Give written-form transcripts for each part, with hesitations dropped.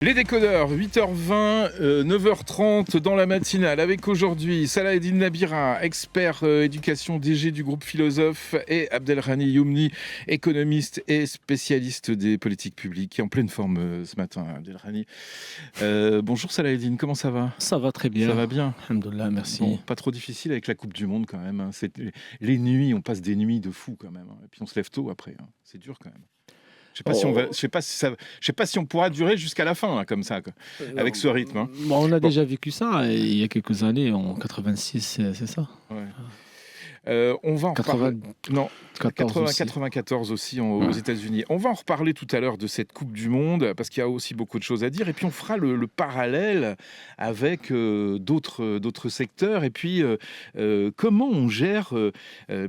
Les décodeurs, 8h20, 9h30 dans la matinale, avec aujourd'hui Salah Eddine Nabira, expert éducation DG du groupe Philosophe, et Abdelrahmi Youmni, économiste et spécialiste des politiques publiques, qui est en pleine forme ce matin, Abdelrahmi. Bonjour Salah Eddine, comment ça va ? Ça va très bien. Ça va bien. Alhamdoulilah, merci. Bon, pas trop difficile avec la Coupe du Monde quand même. Les nuits, on passe des nuits de fou quand même. Et puis on se lève tôt après. C'est dur quand même. Je sais pas si on pourra durer jusqu'à la fin, comme ça, quoi, avec ce rythme. Bon, on a déjà vécu ça il y a quelques années, en 86, c'est ça. Ouais. On va en 80... Non, 94 aussi aux États-Unis. On va en reparler tout à l'heure de cette Coupe du Monde, parce qu'il y a aussi beaucoup de choses à dire. Et puis on fera le parallèle avec d'autres secteurs. Et puis comment on gère,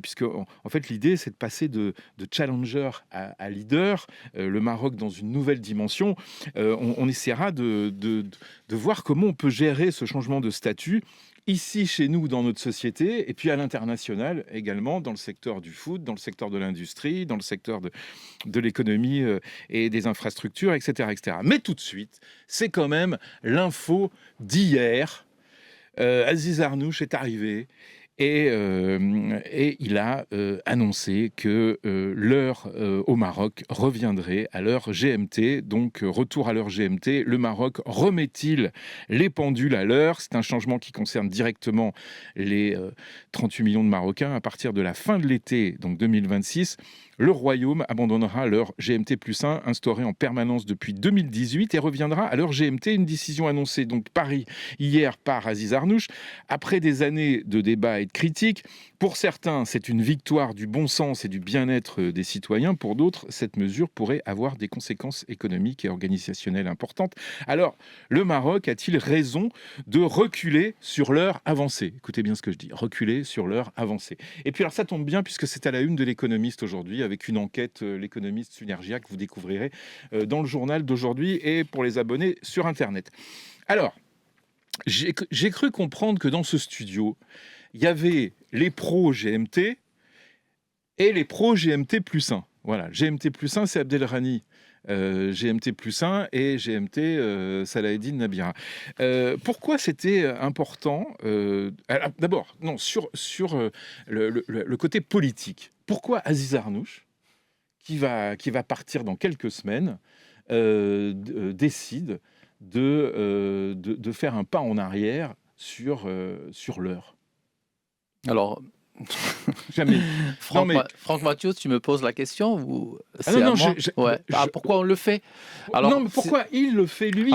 puisque en fait l'idée c'est de passer de challenger à leader, le Maroc dans une nouvelle dimension. On essaiera de voir comment on peut gérer ce changement de statut ici, chez nous, dans notre société, et puis à l'international également, dans le secteur du foot, dans le secteur de l'industrie, dans le secteur de l'économie et des infrastructures, etc., etc. Mais tout de suite, c'est quand même l'info d'hier. Aziz Arnouch est arrivé et il a annoncé que l'heure au Maroc reviendrait à l'heure GMT. Donc, retour à l'heure GMT. Le Maroc remet-il les pendules à l'heure ? C'est un changement qui concerne directement les 38 millions de Marocains. À partir de la fin de l'été, donc 2026, le Royaume abandonnera l'heure GMT plus 1, instaurée en permanence depuis 2018, et reviendra à l'heure GMT, une décision annoncée donc hier par Aziz Arnouch, après des années de débats et de critiques. Pour certains, c'est une victoire du bon sens et du bien-être des citoyens. Pour d'autres, cette mesure pourrait avoir des conséquences économiques et organisationnelles importantes. Alors, le Maroc a-t-il raison de reculer sur l'heure avancée ? Écoutez bien ce que je dis, reculer sur l'heure avancée. Et puis alors ça tombe bien, puisque c'est à la une de l'Économiste aujourd'hui, avec une enquête, l'Économiste Synergia, que vous découvrirez dans le journal d'aujourd'hui et pour les abonnés sur Internet. Alors, j'ai cru comprendre que dans ce studio, il y avait les pros GMT et les pros GMT plus 1. Voilà, GMT plus 1, c'est Abdelrahmi. GMT plus 1 et GMT Salah Eddine Nabira. Pourquoi c'était important d'abord, non, sur le côté politique. Pourquoi Aziz Arnouch, qui va partir dans quelques semaines, décide de faire un pas en arrière sur l'heure ? Alors, Jamais. Franck Mathieu, tu me poses la question ou c'est non, à moi pourquoi on le fait ? Alors, non, mais pourquoi il le fait lui ?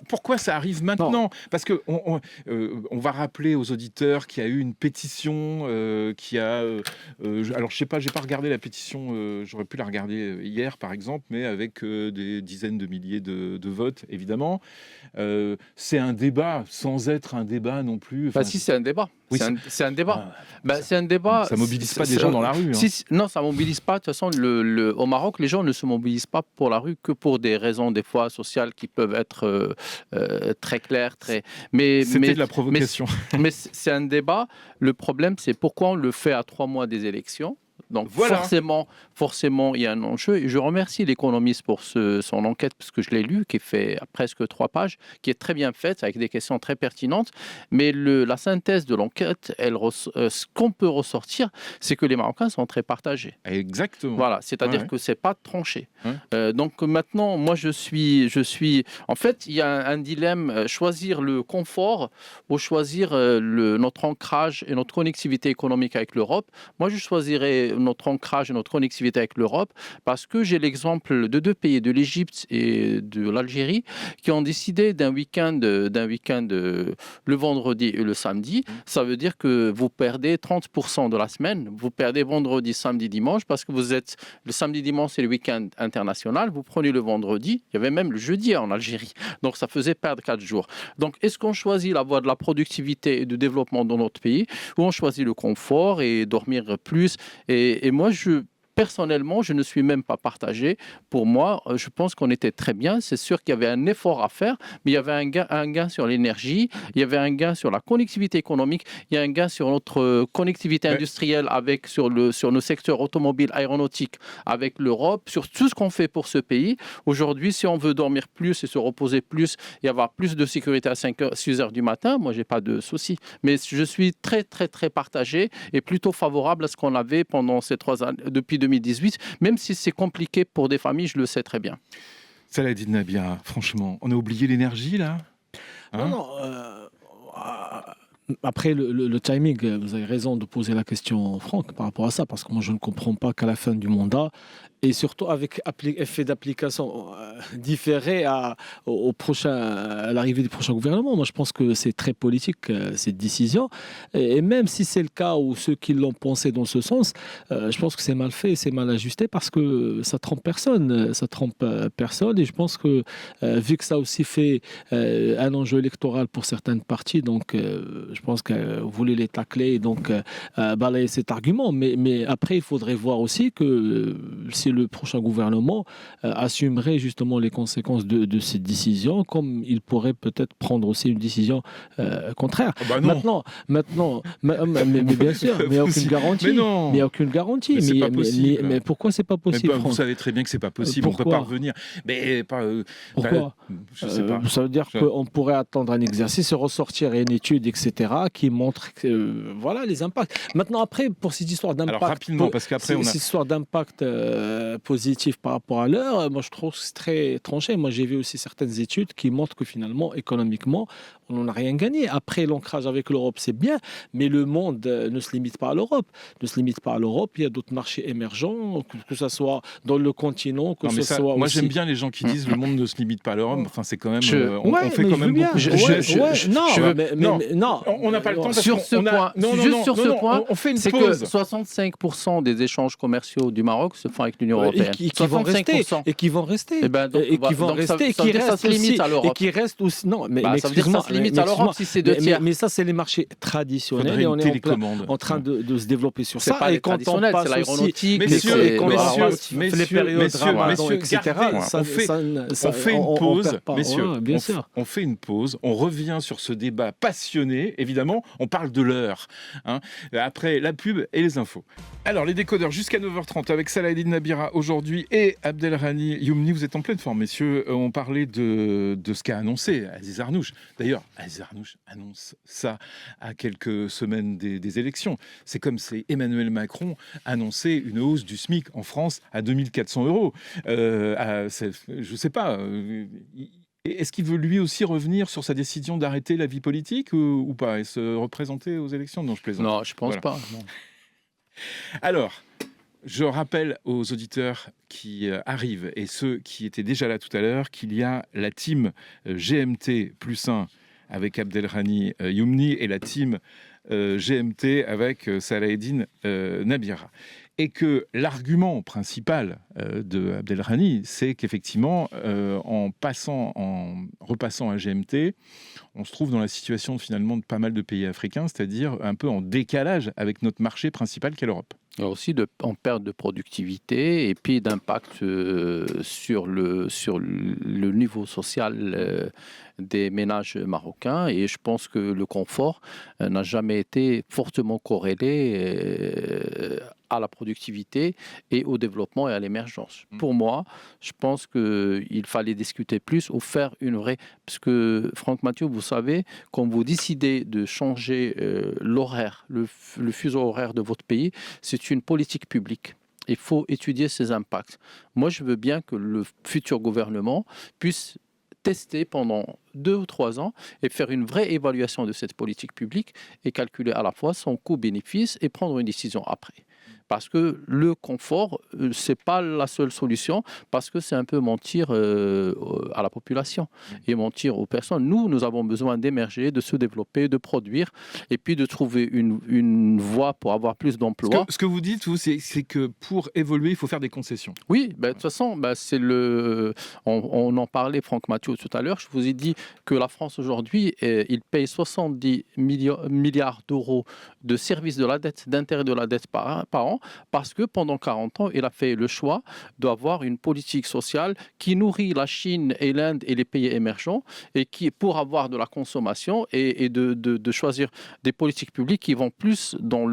Pourquoi ça arrive maintenant ? Parce que on va rappeler aux auditeurs qu'il y a eu une pétition qui a... alors, je sais pas, j'ai pas regardé la pétition, j'aurais pu la regarder hier, par exemple, mais avec des dizaines de milliers de votes, évidemment. C'est un débat, sans être un débat non plus. Si, c'est un débat. Oui, c'est un débat. C'est un débat. Ça mobilise pas des gens dans la rue. Non, ça mobilise pas. De toute façon, au Maroc, les gens ne se mobilisent pas pour la rue que pour des raisons des fois sociales qui peuvent être très claires, C'était de la provocation. Mais c'est un débat. Le problème, c'est pourquoi on le fait à 3 mois des élections. Donc voilà. Forcément, il y a un enjeu. Et je remercie l'économiste pour son enquête, parce que je l'ai lu, qui fait presque 3 pages, qui est très bien faite, avec des questions très pertinentes. Mais la synthèse de l'enquête, ce qu'on peut ressortir, c'est que les Marocains sont très partagés. Exactement. Voilà, c'est-à-dire que c'est pas tranché. Donc maintenant, moi, je suis... En fait, il y a un dilemme, choisir le confort ou choisir notre ancrage et notre connectivité économique avec l'Europe. Moi, je choisirais notre ancrage et notre connectivité avec l'Europe, parce que j'ai l'exemple de 2 pays, de l'Égypte et de l'Algérie, qui ont décidé d'un week-end le vendredi et le samedi. Ça veut dire que vous perdez 30% de la semaine. Vous perdez vendredi, samedi, dimanche, parce que vous êtes le samedi, dimanche, c'est le week-end international. Vous prenez le vendredi. Il y avait même le jeudi en Algérie. Donc, ça faisait perdre 4 jours. Donc, est-ce qu'on choisit la voie de la productivité et du développement dans notre pays, ou on choisit le confort et dormir plus ? Et moi, personnellement, je ne suis même pas partagé. Pour moi, je pense qu'on était très bien. C'est sûr qu'il y avait un effort à faire, mais il y avait un gain sur l'énergie, il y avait un gain sur la connectivité économique, il y a un gain sur notre connectivité industrielle sur nos secteurs automobiles, aéronautiques, avec l'Europe, sur tout ce qu'on fait pour ce pays. Aujourd'hui, si on veut dormir plus et se reposer plus et avoir plus de sécurité à 6 heures du matin, moi, j'ai pas de souci. Mais je suis très, très, très partagé et plutôt favorable à ce qu'on avait pendant ces 3 années, depuis 2018, même si c'est compliqué pour des familles, je le sais très bien. Saladin Nabira, franchement, on a oublié l'énergie, là, hein? Non, après, le timing, vous avez raison de poser la question, Franck, par rapport à ça, parce que moi, je ne comprends pas qu'à la fin du mandat, et surtout avec effet d'application différé à l'arrivée du prochain gouvernement. Moi, je pense que c'est très politique, cette décision. Et même si c'est le cas, ou ceux qui l'ont pensé dans ce sens, je pense que c'est mal fait, c'est mal ajusté, parce que ça trompe personne. Ça trompe personne. Et je pense que, vu que ça a aussi fait un enjeu électoral pour certaines parties, donc je pense que vous voulez les tacler et donc balayer cet argument. Mais après, il faudrait voir aussi que si le prochain gouvernement assumerait justement les conséquences de cette décision, comme il pourrait peut-être prendre aussi une décision contraire. Oh bah non. Maintenant, mais bien sûr, mais il n'y a aucune garantie. Mais non. Mais il n'y a aucune garantie. Mais c'est pas possible. Mais pourquoi c'est pas possible, vous Franck? savez très bien que c'est pas possible. On peut pas revenir. Mais pas. Pourquoi? Je sais pas. Ça veut dire qu'on pourrait attendre un exercice et ressortir une étude, etc., qui montre voilà les impacts. Maintenant, après, pour cette histoire d'impact, alors rapidement, parce qu'après on a cette histoire d'impact positif par rapport à l'heure, moi je trouve que c'est très tranché. Moi j'ai vu aussi certaines études qui montrent que finalement, économiquement, on n'en a rien gagné. Après, l'ancrage avec l'Europe, c'est bien, mais le monde ne se limite pas à l'Europe. Ne se limite pas à l'Europe. Il y a d'autres marchés émergents, que ce soit dans le continent, que ce soit moi, aussi... j'aime bien les gens qui disent le monde ne se limite pas à l'Europe. Enfin, c'est quand même... on fait mais quand même beaucoup. Non, on n'a pas le temps. Sur ce point, on fait une c'est pause. Que 65% des échanges commerciaux du Maroc se font avec l'Union européenne. Et qui vont rester. Et qui vont rester. Et qui restent aussi... Non, mais ça veut dire que ça se limite à l'Europe si c'est 2 tiers. Mais ça, c'est les marchés traditionnels et on est en train de se développer sur ça. Pas et quand on passe c'est l'aéronautique, les périodes Ramadan, etc. On fait une pause, messieurs. On fait une pause. On revient sur ce débat passionné. Évidemment, on parle de l'heure. Après la pub et les infos. Alors, les décodeurs jusqu'à 9h30 avec Saladin Nabira aujourd'hui et Abdelrani Youmni. Vous êtes en pleine forme, messieurs. On parlait de ce qu'a annoncé Aziz Arnouch. D'ailleurs, Aziz Arnouch annonce ça à quelques semaines des élections. C'est comme si Emmanuel Macron annonçait une hausse du SMIC en France à 2400 €. Je ne sais pas. Est-ce qu'il veut lui aussi revenir sur sa décision d'arrêter la vie politique ou pas et se représenter aux élections? Non, je plaisante. Non, je pense pas. Non. Alors, je rappelle aux auditeurs qui arrivent et ceux qui étaient déjà là tout à l'heure qu'il y a la team GMT +1 avec Abdelrani Youmni et la team GMT avec Saladin Nabira. Et que l'argument principal de Abdelrani, c'est qu'effectivement, en repassant à GMT, on se trouve dans la situation finalement de pas mal de pays africains, c'est-à-dire un peu en décalage avec notre marché principal qu'est l'Europe. Il y a aussi en perte de productivité et puis d'impact sur le niveau social des ménages marocains. Et je pense que le confort n'a jamais été fortement corrélé à la productivité et au développement et à l'émergence. Pour moi, je pense qu'il fallait discuter plus ou faire une vraie... Parce que, Franck Mathieu, vous savez, quand vous décidez de changer l'horaire, le fuseau horaire de votre pays, c'est une politique publique. Il faut étudier ses impacts. Moi, je veux bien que le futur gouvernement puisse tester pendant 2 ou 3 ans et faire une vraie évaluation de cette politique publique et calculer à la fois son coût-bénéfice et prendre une décision après. Parce que le confort, ce n'est pas la seule solution, parce que c'est un peu mentir à la population et mentir aux personnes. Nous avons besoin d'émerger, de se développer, de produire, et puis de trouver une voie pour avoir plus d'emplois. Ce que vous dites, vous, c'est que pour évoluer, il faut faire des concessions. Oui, de toute façon, c'est on en parlait, Franck Mathieu, tout à l'heure. Je vous ai dit que la France, aujourd'hui, il paye 70 milliards d'euros de services de la dette, d'intérêt de la dette par an, parce que pendant 40 ans, il a fait le choix d'avoir une politique sociale qui nourrit la Chine et l'Inde et les pays émergents, et qui, pour avoir de la consommation et de choisir des politiques publiques qui vont plus dans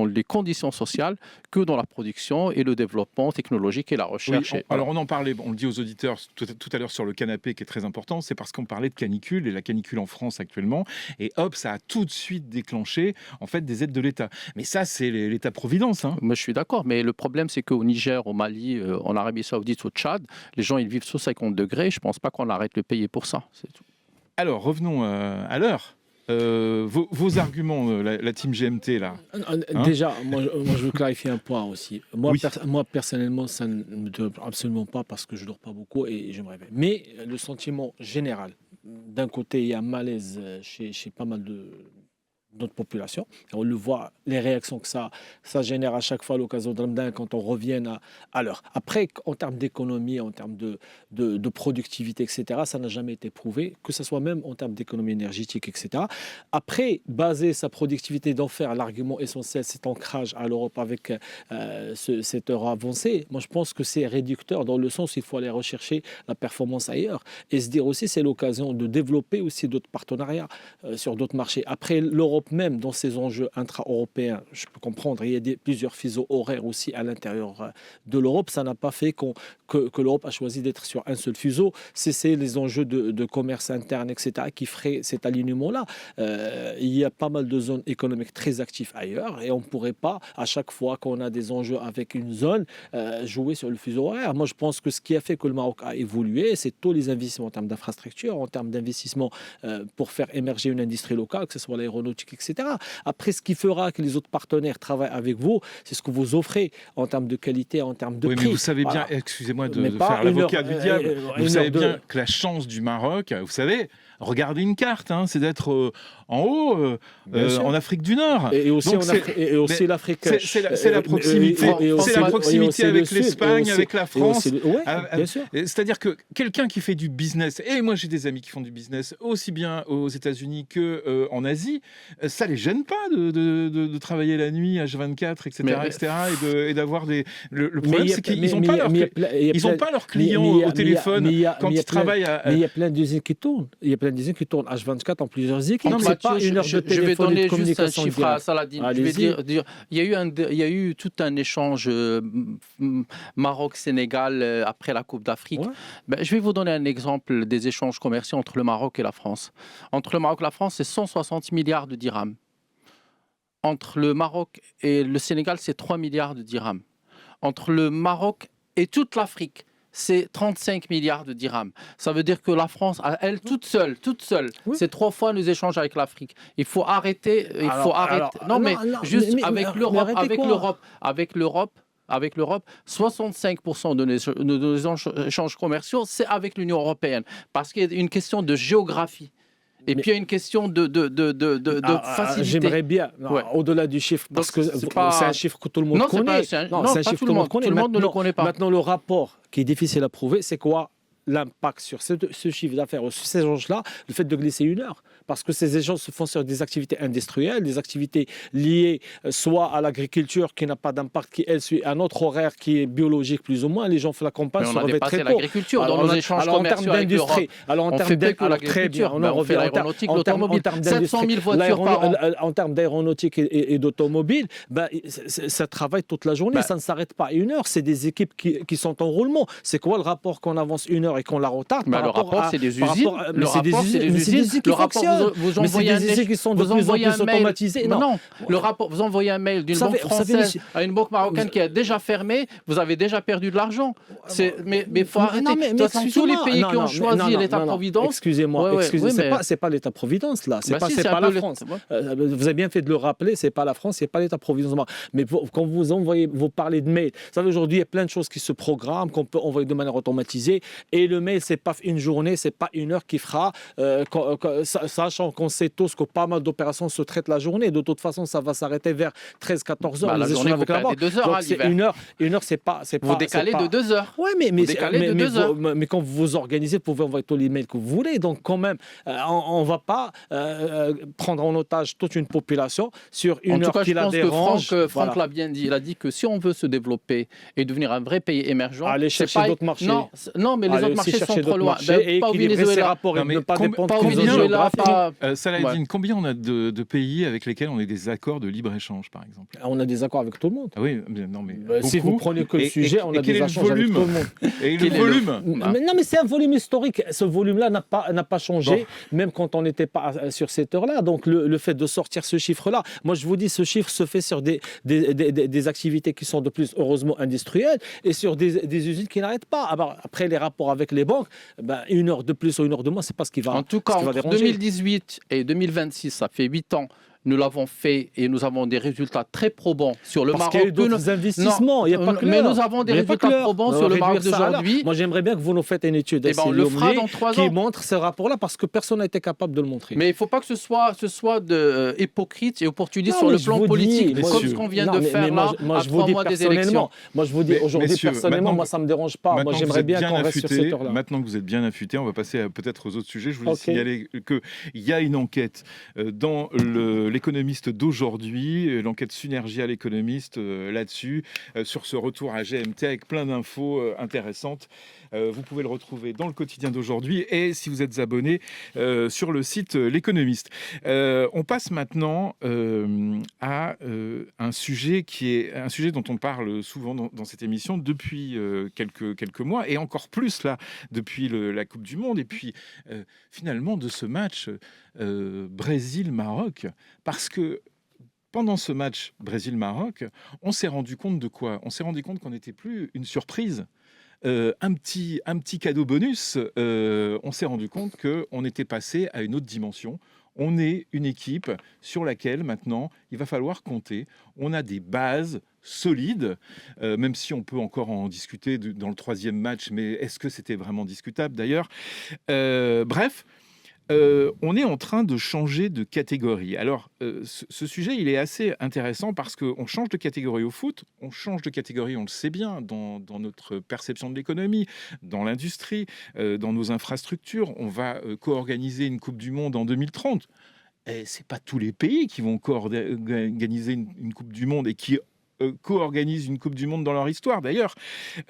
les conditions sociales que dans la production et le développement technologique et la recherche. Oui, alors on en parlait, on le dit aux auditeurs tout à l'heure sur le canapé qui est très important, c'est parce qu'on parlait de canicule et la canicule en France actuellement, et hop, ça a tout de suite déclenché en fait des aides de l'État. Mais ça, c'est l'État-providence. Hein. Moi, je suis d'accord, mais le problème, c'est qu'au Niger, au Mali, en Arabie Saoudite, au Tchad, les gens ils vivent sous 50 degrés. Je ne pense pas qu'on arrête de payer pour ça. C'est tout. Alors, revenons à l'heure. Vos arguments, la team GMT, là. Déjà, moi, je veux clarifier un point aussi. Moi, Oui. moi personnellement, ça ne me donne absolument pas parce que je ne dors pas beaucoup et je me réveille. Mais le sentiment général, d'un côté, il y a un malaise chez pas mal de notre population. On le voit, les réactions que ça génère à chaque fois à l'occasion de Ramadan quand on revient à l'heure. Après, en termes d'économie, en termes de productivité, etc., ça n'a jamais été prouvé, que ce soit même en termes d'économie énergétique, etc. Après, baser sa productivité, d'en faire l'argument essentiel, cet ancrage à l'Europe avec cette heure avancée, moi je pense que c'est réducteur dans le sens où il faut aller rechercher la performance ailleurs et se dire aussi c'est l'occasion de développer aussi d'autres partenariats sur d'autres marchés. Après, l'Europe même dans ces enjeux intra-européens, je peux comprendre, il y a plusieurs fuseaux horaires aussi à l'intérieur de l'Europe. Ça n'a pas fait que l'Europe a choisi d'être sur un seul fuseau. C'est les enjeux de commerce interne, etc., qui feraient cet alignement-là. Il y a pas mal de zones économiques très actives ailleurs et on ne pourrait pas, à chaque fois qu'on a des enjeux avec une zone, jouer sur le fuseau horaire. Moi, je pense que ce qui a fait que le Maroc a évolué, c'est tous les investissements en termes d'infrastructures, en termes d'investissements pour faire émerger une industrie locale, que ce soit l'aéronautique, etc. Après, ce qui fera que les autres partenaires travaillent avec vous, c'est ce que vous offrez en termes de qualité, en termes de prix. Oui, mais vous savez bien, excusez-moi de faire l'avocat du diable, vous savez bien que la chance du Maroc, vous savez, regardez une carte, hein, c'est d'être en haut, en Afrique du Nord. Et aussi, donc l'Afrique. C'est la proximité, c'est la proximité avec l'Espagne, avec la France. C'est-à-dire que quelqu'un qui fait du business, et moi j'ai des amis qui font du business aussi bien aux États-Unis qu'en Asie, ça les gêne pas de travailler la nuit H24, etc., et d'avoir des. Le problème, c'est qu'ils n'ont pas leurs clients au téléphone quand ils travaillent. Mais il y a plein d'usines qui tournent. Il y a plein d'usines qui tournent H24 en plusieurs équipes. Non, Mathieu, je vais donner juste un chiffre à Saladin. Je vais dire, il y a eu tout un échange Maroc-Sénégal après la Coupe d'Afrique. Ouais. Ben, je vais vous donner un exemple des échanges commerciaux entre le Maroc et la France. Entre le Maroc et la France, c'est 160 milliards de dirhams. Entre le Maroc et le Sénégal, c'est 3 milliards de dirhams. Entre le Maroc et toute l'Afrique, c'est 35 milliards de dirhams. Ça veut dire que la France, elle toute seule, oui. C'est 3 fois nos échanges avec l'Afrique. Il faut arrêter. Avec l'Europe, 65% de nos échanges commerciaux, c'est avec l'Union européenne. Parce qu'il y a une question de géographie. Et puis il y a une question de facilité. J'aimerais bien, au-delà du chiffre, parce que c'est un chiffre que tout le monde connaît. C'est un chiffre que tout le monde connaît. Tout le monde ne le connaît pas. Maintenant, le rapport qui est difficile à prouver, c'est quoi l'impact sur ce chiffre d'affaires, sur ces échanges-là, le fait de glisser 1 heure. Parce que ces échanges se font sur des activités industrielles, des activités liées soit à l'agriculture qui n'a pas d'impact, qui elle suit un autre horaire qui est biologique plus ou moins. Les gens font la campagne sur le très tôt. L'agriculture dans nos échanges commerciaux avec l'Europe. Alors en termes d'agriculture, on fait l'aéronautique, l'automobile, 700 000 voitures par an. En termes d'aéronautique et d'automobile, ça travaille toute la journée, ça ne s'arrête pas. 1 heure, c'est des équipes qui sont en roulement. C'est quoi le rapport qu'on avance 1 heure et qu'on la retarde? Le rapport, c'est des usines. Le rapport, c'est des usines. Le rapport, vous envoyez un mail qui sont de plus en plus automatisés. Non, le rapport, vous envoyez un mail d'une banque française à une banque marocaine qui a déjà fermé, vous avez déjà perdu de l'argent. Mais il faut arrêter. De toute façon, tous les pays qui ont choisi l'État-providence... Excusez-moi, c'est pas l'État-providence, là. C'est pas la France. Vous avez bien fait de le rappeler, c'est pas la France, c'est pas l'État-providence. Mais quand vous parlez de mail, vous savez, aujourd'hui, il y a plein de choses qui se programment, qu'on peut envoyer de manière automatisée, et Et le mail, c'est pas une journée, c'est pas une heure qui fera, sachant qu'on sait tous que pas mal d'opérations se traitent la journée. De toute façon, ça va s'arrêter vers 13-14 heures. La journée, vous perdez 2 heures. Donc, c'est une heure, c'est pas... Vous décalez de 2 heures. Oui, mais quand vous vous organisez, vous pouvez envoyer tous les mails que vous voulez. Donc, quand même, on ne va pas prendre en otage toute une population sur une heure qui la dérange. Franck l'a bien dit. Il a dit que si on veut se développer et devenir un vrai pays émergent, aller chercher d'autres marchés. Non, mais les autres marchés sont trop loin. Et pas au Venezuela. Pas au Venezuela. Saladin, combien on a de pays avec lesquels on a des accords de libre-échange, par exemple? On a des accords avec tout le monde. Ah oui, non, mais si vous prenez que le sujet, on a des échanges avec tout le monde. Et le volume Non, mais c'est un volume historique. Ce volume-là n'a pas changé, même quand on n'était pas sur cette heure-là. Donc, le fait de sortir ce chiffre-là, moi, je vous dis, ce chiffre se fait sur des activités qui sont de plus, heureusement, industrielles et sur des usines qui n'arrêtent pas. Après, les rapports avec les banques, une heure de plus ou une heure de moins, c'est pas ce qui va déranger. En tout cas, entre 2018 et 2026, ça fait 8 ans. Nous l'avons fait et nous avons des résultats très probants sur le Maroc. Parce qu'il y a eu d'autres investissements, il n'y a pas que mais nous avons des résultats probants sur le Maroc d'aujourd'hui. Moi, j'aimerais bien que vous nous faites une étude on le fera dans 3 ans. Qui montre ce rapport-là parce que personne n'a été capable de le montrer. Mais il ne faut pas que ce soit hypocrite et opportuniste sur le plan politique, comme ce qu'on vient de faire là, à 3 mois des élections. Moi, je vous dis aujourd'hui, personnellement, moi, ça ne me dérange pas. Moi, j'aimerais bien qu'on reste sur cette heure-là. Maintenant que vous êtes bien affûté, on va passer peut-être aux autres sujets. Je voulais signaler qu'il y a une enquête dans l'Économiste d'aujourd'hui, l'enquête Synergie à l'Économiste là-dessus, sur ce retour à GMT avec plein d'infos intéressantes. Vous pouvez le retrouver dans le quotidien d'aujourd'hui et si vous êtes abonné sur le site L'Économiste. On passe maintenant à un sujet dont on parle souvent dans cette émission depuis quelques mois et encore plus là depuis la Coupe du Monde et puis finalement de ce match Brésil-Maroc, parce que pendant ce match Brésil-Maroc, on s'est rendu compte de quoi? On s'est rendu compte qu'on n'était plus une surprise, un petit cadeau bonus. On s'est rendu compte qu'on était passé à une autre dimension. On est une équipe sur laquelle maintenant il va falloir compter. On a des bases solides, même si on peut encore en discuter dans le 3e match, mais est-ce que c'était vraiment discutable d'ailleurs? Bref. On est en train de changer de catégorie. Alors, ce sujet, il est assez intéressant parce qu'on change de catégorie au foot, on change de catégorie, on le sait bien, dans notre perception de l'économie, dans l'industrie, dans nos infrastructures. On va co-organiser une Coupe du Monde en 2030. Et ce n'est pas tous les pays qui vont co-organiser une Coupe du Monde et qui co-organisent une Coupe du Monde dans leur histoire d'ailleurs.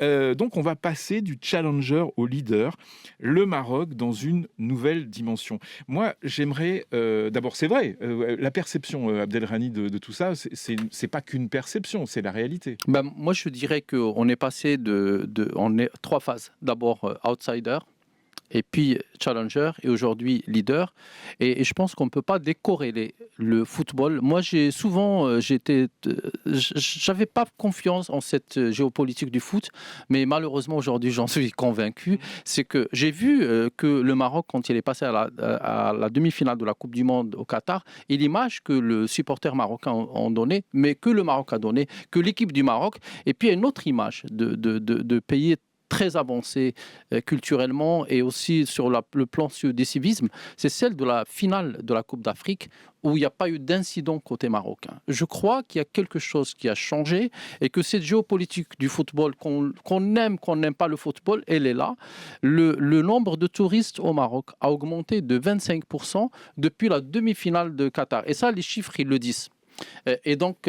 Donc on va passer du challenger au leader, le Maroc dans une nouvelle dimension. Moi j'aimerais, d'abord c'est vrai, la perception Abdelrahmani de tout ça, c'est pas qu'une perception, c'est la réalité. Moi je dirais qu'on est passé on est 3 phases. D'abord outsider, et puis challenger, et aujourd'hui leader. Et je pense qu'on ne peut pas décorréler le football. Moi, j'avais pas confiance en cette géopolitique du foot, mais malheureusement, aujourd'hui, j'en suis convaincu. C'est que j'ai vu que le Maroc, quand il est passé à la demi-finale de la Coupe du Monde au Qatar, et l'image que le supporter marocain a donné, mais que le Maroc a donné, que l'équipe du Maroc, et puis une autre image de pays très avancée culturellement et aussi sur le plan du civisme, c'est celle de la finale de la Coupe d'Afrique où il n'y a pas eu d'incident côté marocain. Je crois qu'il y a quelque chose qui a changé et que cette géopolitique du football, qu'on aime, qu'on n'aime pas le football, elle est là. Le nombre de touristes au Maroc a augmenté de 25% depuis la demi-finale de Qatar. Et ça, les chiffres, ils le disent. Et donc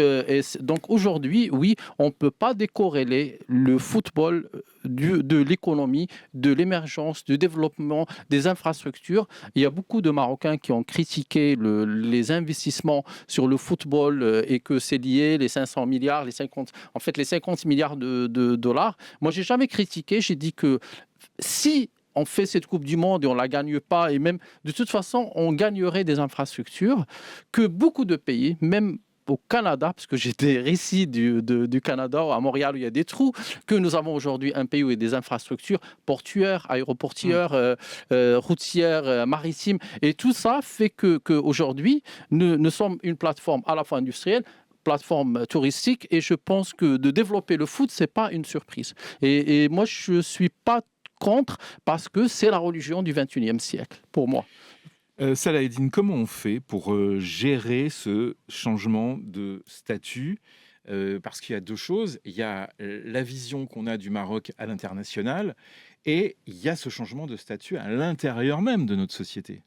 aujourd'hui, oui, on ne peut pas décorréler le football de l'économie, de l'émergence, du développement des infrastructures. Il y a beaucoup de Marocains qui ont critiqué les investissements sur le football et que c'est lié, les 500 milliards, les 50 milliards de dollars. Moi, je n'ai jamais critiqué, j'ai dit que si on fait cette Coupe du Monde et on ne la gagne pas, et même de toute façon, on gagnerait des infrastructures que beaucoup de pays, même au Canada, parce que j'étais ici du Canada, à Montréal, où il y a des trous, que nous avons aujourd'hui un pays où il y a des infrastructures portuaires, aéroportuaires, routières, maritimes, et tout ça fait qu'aujourd'hui, nous sommes une plateforme à la fois industrielle, plateforme touristique, et je pense que de développer le foot, c'est pas une surprise. Et moi, je suis pas contre, parce que c'est la religion du XXIe siècle, pour moi. Salah Eddine, comment on fait pour gérer ce changement de statut? Parce qu'il y a deux choses. Il y a la vision qu'on a du Maroc à l'international et il y a ce changement de statut à l'intérieur même de notre société.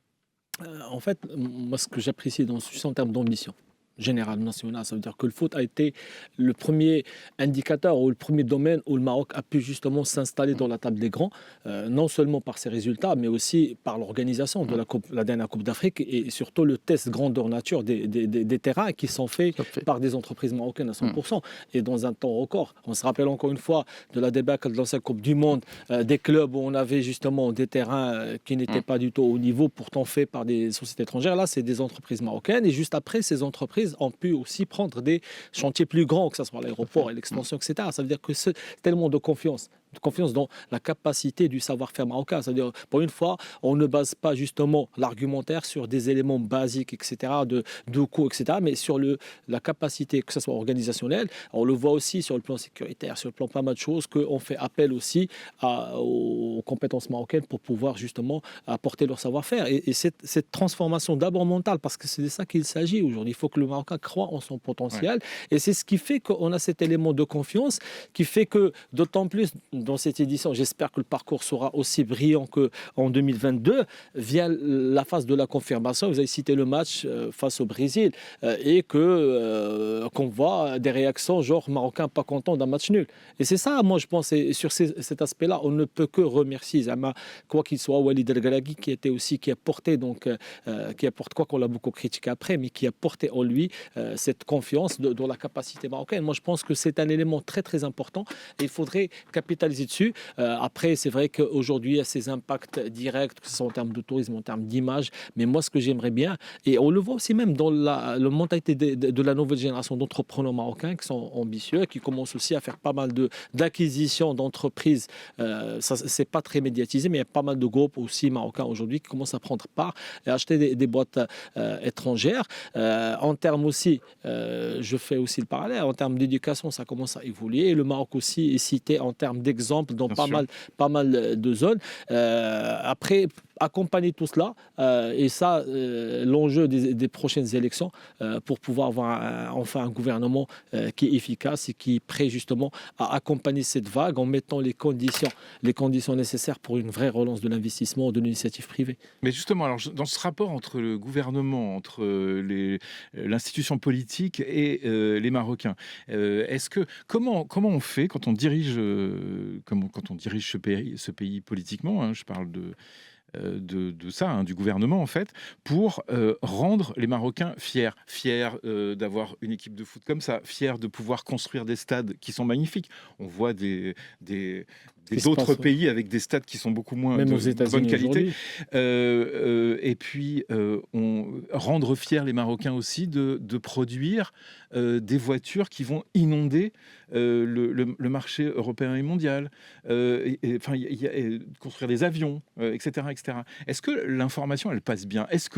En fait, moi, ce que j'apprécie dans ce en termes d'ambition générale nationale, ça veut dire que le foot a été le premier indicateur ou le premier domaine où le Maroc a pu justement s'installer dans la table des grands, non seulement par ses résultats, mais aussi par l'organisation de la dernière Coupe d'Afrique et surtout le test grandeur nature des terrains qui sont faits par des entreprises marocaines à 100% et dans un temps record. On se rappelle encore une fois de la débâcle de l'ancienne Coupe du Monde, des clubs où on avait justement des terrains qui n'étaient pas du tout au niveau, pourtant faits par des sociétés étrangères. Là, c'est des entreprises marocaines et juste après, ces entreprises ont pu aussi prendre des chantiers plus grands, que ce soit l'aéroport et l'extension, etc. Ça veut dire que c'est tellement de confiance dans la capacité du savoir-faire marocain. C'est-à-dire, pour une fois, on ne base pas justement l'argumentaire sur des éléments basiques, etc., de coûts, etc., mais sur la capacité, que ce soit organisationnelle. On le voit aussi sur le plan sécuritaire, sur le plan pas mal de choses, qu'on fait appel aussi aux compétences marocaines pour pouvoir justement apporter leur savoir-faire. Et cette transformation d'abord mentale, parce que c'est de ça qu'il s'agit aujourd'hui. Il faut que le Marocain croit en son potentiel. Ouais. Et c'est ce qui fait qu'on a cet élément de confiance, qui fait que, d'autant plus dans cette édition, j'espère que le parcours sera aussi brillant qu'en 2022, via la phase de la confirmation. Vous avez cité le match face au Brésil et qu'on voit des réactions genre Marocain pas content d'un match nul. Et c'est ça, moi je pense, et sur cet aspect-là, on ne peut que remercier Zama, quoi qu'il soit, Walid El-Galaghi, qui a porté, quoi qu'on l'a beaucoup critiqué après, mais qui a porté en lui cette confiance dans la capacité marocaine. Moi je pense que c'est un élément très très important et il faudrait capitaliser dessus. Après, c'est vrai qu'aujourd'hui, il y a ces impacts directs, que ce soit en termes de tourisme, en termes d'image. Mais moi, ce que j'aimerais bien, et on le voit aussi même dans la mentalité de la nouvelle génération d'entrepreneurs marocains qui sont ambitieux, qui commencent aussi à faire pas mal d'acquisitions d'entreprises. Ça, c'est pas très médiatisé, mais il y a pas mal de groupes aussi marocains aujourd'hui qui commencent à prendre part et acheter des boîtes étrangères. En termes aussi, je fais aussi le parallèle, en termes d'éducation, ça commence à évoluer. Et le Maroc aussi est cité en termes d'exemple dans pas mal de zones. Après, accompagner tout cela, et ça, l'enjeu des prochaines élections, pour pouvoir avoir enfin un gouvernement qui est efficace et qui est prêt justement à accompagner cette vague en mettant les conditions nécessaires pour une vraie relance de l'investissement de l'initiative privée. Mais justement, alors, dans ce rapport entre le gouvernement, entre l'institution politique et les Marocains, comment on fait quand on dirige ce pays politiquement, hein, je parle de ça, hein, du gouvernement en fait, pour rendre les Marocains fiers d'avoir une équipe de foot comme ça, fiers de pouvoir construire des stades qui sont magnifiques. On voit d'autres pays avec des stades qui sont beaucoup moins de bonne qualité. Et puis, rendre fiers les Marocains aussi de produire des voitures qui vont inonder le marché européen et mondial. Construire des avions, etc., etc. Est-ce que l'information, elle passe bien? Est-ce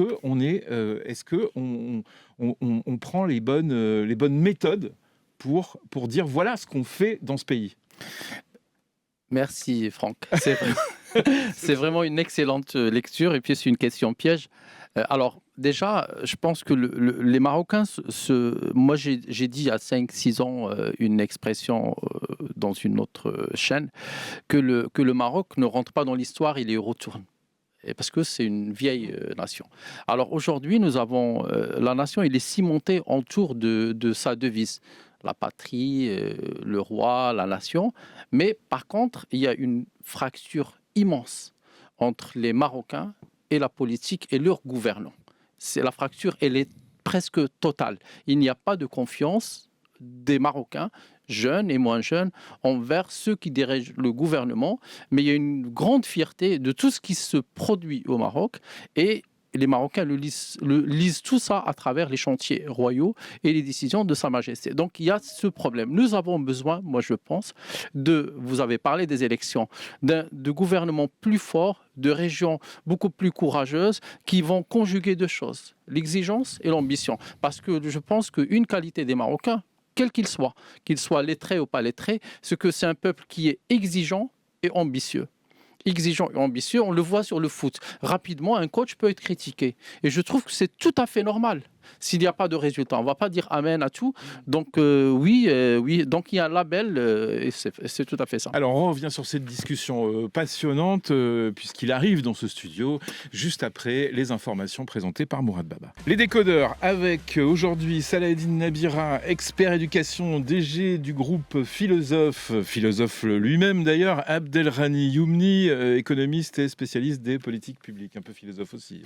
qu'on prend les bonnes méthodes pour dire voilà ce qu'on fait dans ce pays? Merci Franck. C'est vraiment une excellente lecture et puis c'est une question piège. Alors déjà, je pense que les Marocains, moi j'ai dit il y a 5-6 ans une expression dans une autre chaîne, que le Maroc ne rentre pas dans l'histoire, il y retourne. Parce que c'est une vieille nation. Alors aujourd'hui, nous avons la nation, elle est cimentée autour de sa devise. La patrie, le roi, la nation. Mais par contre, il y a une fracture immense entre les Marocains et la politique et leurs gouvernants. La fracture, elle est presque totale. Il n'y a pas de confiance des Marocains, jeunes et moins jeunes, envers ceux qui dirigent le gouvernement. Mais il y a une grande fierté de tout ce qui se produit au Maroc et les Marocains lisent tout ça à travers les chantiers royaux et les décisions de Sa Majesté. Donc il y a ce problème. Nous avons besoin, moi je pense, vous avez parlé des élections, de gouvernements plus forts, de régions beaucoup plus courageuses qui vont conjuguer deux choses, l'exigence et l'ambition. Parce que je pense qu'une qualité des Marocains, quel qu'il soit lettré ou pas lettré, c'est que c'est un peuple qui est exigeant et ambitieux. exigeant et ambitieux. On le voit sur le foot. Rapidement, un coach peut être critiqué. Et je trouve que c'est tout à fait normal. S'il n'y a pas de résultat, on ne va pas dire amen à tout. Donc oui, donc il y a un label et c'est tout à fait ça. Alors on revient sur cette discussion passionnante puisqu'il arrive dans ce studio juste après les informations présentées par Mourad Baba. Les décodeurs avec aujourd'hui Saladin Nabira, expert éducation, DG du groupe philosophe lui-même d'ailleurs, Abdelrani Youmni, économiste et spécialiste des politiques publiques, un peu philosophe aussi.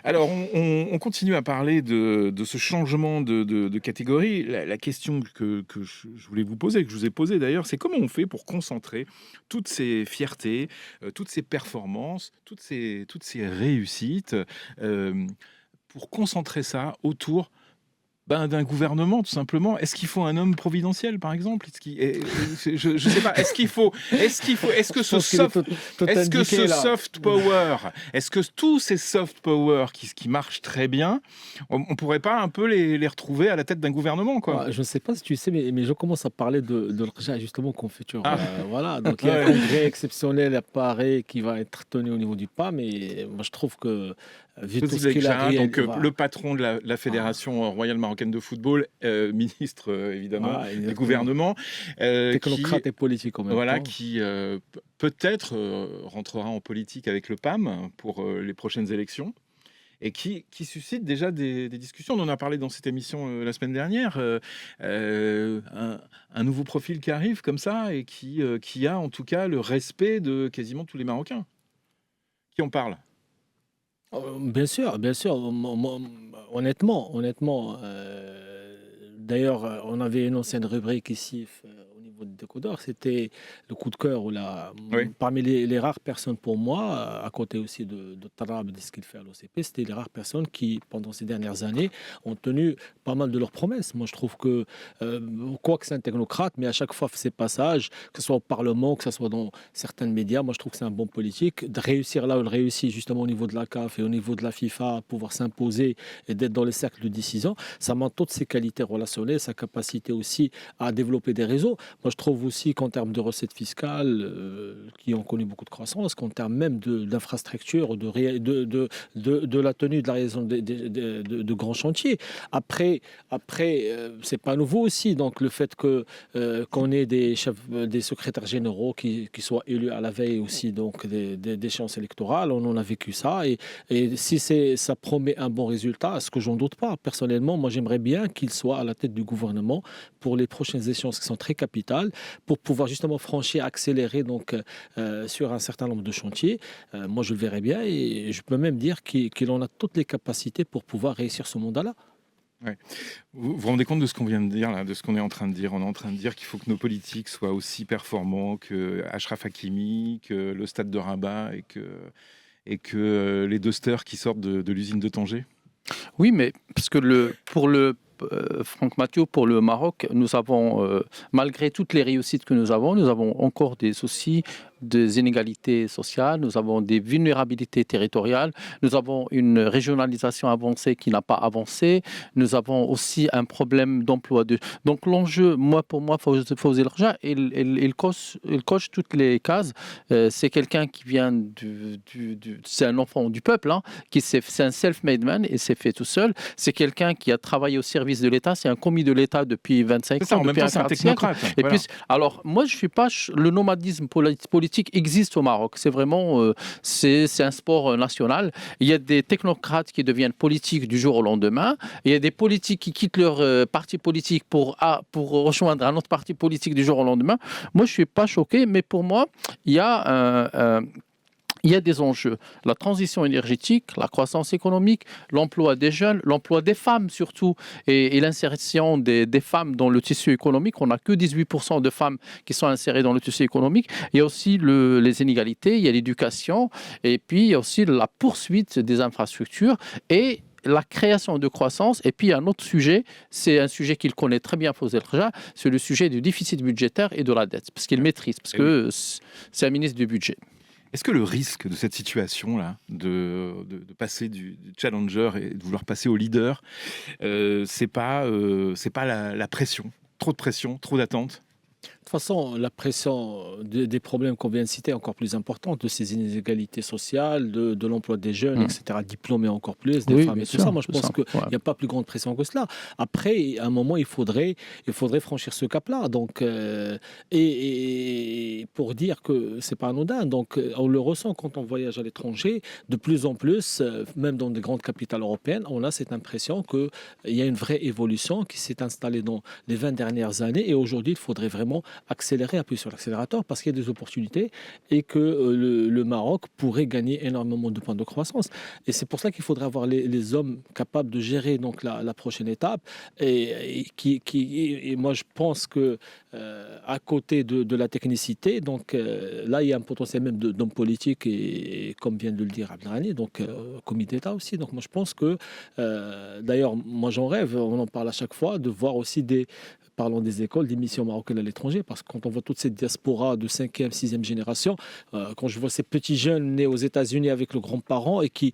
Alors on continue à parler de ce changement de catégorie. La question que je voulais vous poser, que je vous ai posée d'ailleurs, c'est comment on fait pour concentrer toutes ces fiertés, toutes ces performances, toutes ces réussites, pour concentrer ça autour d'un gouvernement, tout simplement. Est-ce qu'il faut un homme providentiel, par exemple? Je ne sais pas. Est-ce que ce soft power, est-ce que tous ces soft power qui marchent très bien, on pourrait pas un peu les retrouver à la tête d'un gouvernement, quoi? Je ne sais pas si tu sais, mais je commence à parler de l'Arja justement Confiture. Voilà, donc il y a un congrès exceptionnel à Paris qui va être tenu au niveau du PAM, mais moi je trouve que vu tout ce qu'il a donc le patron de la Fédération royale marocaine de football, ministre évidemment du gouvernement, technocrate et politique en même temps. Voilà, qui peut-être rentrera en politique avec le PAM pour les prochaines élections. Et qui suscite déjà des discussions. On en a parlé dans cette émission la semaine dernière. Un nouveau profil qui arrive comme ça et qui a en tout cas le respect de quasiment tous les Marocains. Qui en parle? Bien sûr, bien sûr. Honnêtement. D'ailleurs, on avait une ancienne rubrique ici au niveau de Décodeur, c'était le coup de cœur. Parmi les rares personnes pour moi, à côté aussi de Tarab, de ce qu'il fait à l'OCP, c'était les rares personnes qui, pendant ces dernières années, ont tenu pas mal de leurs promesses. Moi, je trouve que, quoi que c'est un technocrate, mais à chaque fois, ces passages, que ce soit au Parlement, que ce soit dans certains médias, moi, je trouve que c'est un bon politique. De réussir là où il réussit, justement au niveau de la CAF et au niveau de la FIFA, pouvoir s'imposer et d'être dans les cercles de décision, ça montre toutes ses qualités relationnelles, sa capacité aussi à développer des réseaux. Moi, je trouve aussi qu'en termes de recettes fiscales, qui ont connu beaucoup de croissance, qu'en termes même d'infrastructures, de la tenue de la raison de grands chantiers. Après, c'est pas nouveau aussi. Donc, le fait qu'on ait des secrétaires généraux qui soient élus à la veille aussi donc d'échéances électorales, on en a vécu ça. Et si ça promet un bon résultat, ce que j'en doute pas. Personnellement, moi, j'aimerais bien qu'il soit à la tête du gouvernement pour les prochaines échéances qui sont très capitales, pour pouvoir justement franchir, accélérer donc, sur un certain nombre de chantiers. Moi, je le verrais bien et je peux même dire qu'il en a toutes les capacités pour pouvoir réussir ce mandat-là. Ouais. Vous vous rendez compte de ce qu'on vient de dire, là, de ce qu'on est en train de dire? On est en train de dire qu'il faut que nos politiques soient aussi performants que Achraf Hakimi, que le Stade de Rabat et que les Dusters qui sortent de l'usine de Tanger. Oui, mais parce que Franck Mathieu, pour le Maroc, nous avons, malgré toutes les réussites que nous avons encore des soucis, des inégalités sociales, nous avons des vulnérabilités territoriales, nous avons une régionalisation avancée qui n'a pas avancé, nous avons aussi un problème d'emploi. Donc l'enjeu, pour moi, Fawzi El-Khaja, il coche toutes les cases. C'est quelqu'un qui vient c'est un enfant du peuple, hein, c'est un self-made man et s'est fait tout seul. C'est quelqu'un qui a travaillé au service de l'État, c'est un commis de l'État depuis 25 ans. En même temps, c'est un technocrate. Et puis, alors, moi, je suis pas... Le nomadisme politique existe au Maroc. C'est vraiment... c'est un sport national. Il y a des technocrates qui deviennent politiques du jour au lendemain. Il y a des politiques qui quittent leur parti politique pour rejoindre un autre parti politique du jour au lendemain. Moi, je suis pas choqué, mais pour moi, il y a des enjeux. La transition énergétique, la croissance économique, l'emploi des jeunes, l'emploi des femmes surtout, et l'insertion des femmes dans le tissu économique. On n'a que 18% de femmes qui sont insérées dans le tissu économique. Il y a aussi les inégalités, il y a l'éducation, et puis il y a aussi la poursuite des infrastructures et la création de croissance. Et puis un autre sujet, c'est un sujet qu'il connaît très bien, Fawzi El-Khaja, c'est le sujet du déficit budgétaire et de la dette, parce qu'il maîtrise, parce que c'est un ministre du budget. Est-ce que le risque de cette situation-là, de passer du challenger et de vouloir passer au leader, c'est pas la pression, trop de pression, trop d'attentes? De toute façon, la pression des problèmes qu'on vient de citer est encore plus importante, de ces inégalités sociales, de l'emploi des jeunes, etc., diplômés encore plus, des femmes et tout ça. Moi, je pense qu'il n'y a pas plus grande pression que cela. Après, à un moment, il faudrait franchir ce cap-là. Donc, et pour dire que c'est pas anodin, donc on le ressent quand on voyage à l'étranger, de plus en plus, même dans des grandes capitales européennes, on a cette impression qu'il y a une vraie évolution qui s'est installée dans les 20 dernières années. Et aujourd'hui, il faudrait vraiment accélérer, appuyer sur l'accélérateur parce qu'il y a des opportunités et que le Maroc pourrait gagner énormément de points de croissance. Et c'est pour ça qu'il faudrait avoir les hommes capables de gérer donc la prochaine étape. Et moi, je pense que à côté de la technicité, donc là, il y a un potentiel même d'hommes politiques et comme vient de le dire Abdelrahmani, donc comité d'État aussi. Donc moi, je pense que, d'ailleurs, moi, j'en rêve, on en parle à chaque fois, de voir aussi parlons des écoles, des missions marocaines à l'étranger, parce que quand on voit toute cette diaspora de 5e, 6e génération, quand je vois ces petits jeunes nés aux États-Unis avec leurs grands-parents et qui